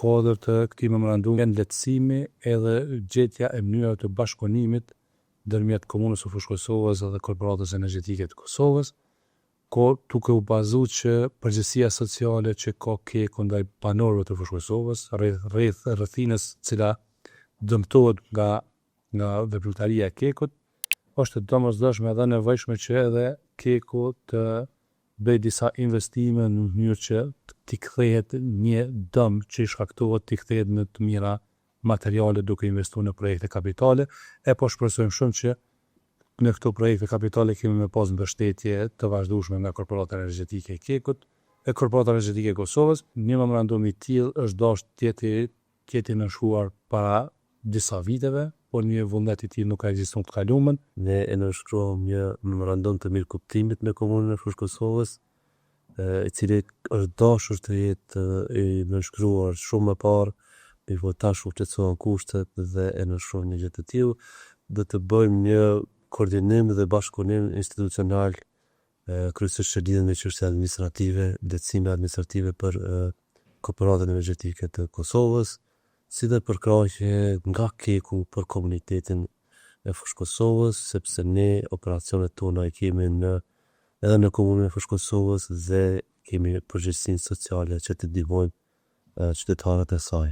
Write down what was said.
kuadër të këtij memorandumi janë lehtësimi edhe gjetja e mënyrave të bashkëpunimit ndërmjet Komunës së Fushë Kosovës dhe Korporatës Energjetike të Kosovës, duke u bazuar që përgjegjësia sociale që ka KEK-u ndaj banorëve të Fushë Kosovës, rrethinës cila dëmtohet nga veprimtaria e KEK-ut, është domosdoshme edhe nevojshme që edhe KEK-u të bëj disa investime në mënyrë që t'i kthehet një dëm që i shkaktohet t'i kthehet në të mira materiale duke investuar në projekte kapitale, po shpresojmë shumë që në këto projekte kapitale kemi me pas mbështetje të vazhdueshme nga Korporata Energjetike e KEK-ut e Korporata Energjetike e Kosovës. Një memorandum i tillë është dashur të nënshkruar para disa viteve, por një vullnet i tillë nuk ka ekzistuar të kaluamën. Ne e nënshkruam një memorandum të mirëkuptimit me Komunën e Fushë Kosovës, i cili është dashur të jetë i nënshkruar shumë më parë, mirë tash u plotësuan kushtet dhe e nënshkruam një gjë të tillë, dhe të bëjmë një koordinim dhe bashkëpunim institucional, kryesisht lidhur me çështje administrative, lehtësime administrative për Korporatën Energjetike të Kosovës, si dhe përkrahje nga KEK-u për komunitetin e Fushë Kosovës, sepse ne operacionet tona i kemi edhe në Komunën e Fushë Kosovës dhe kemi përgjegjësinë sociale që të ndihmojmë qytetarët e saj.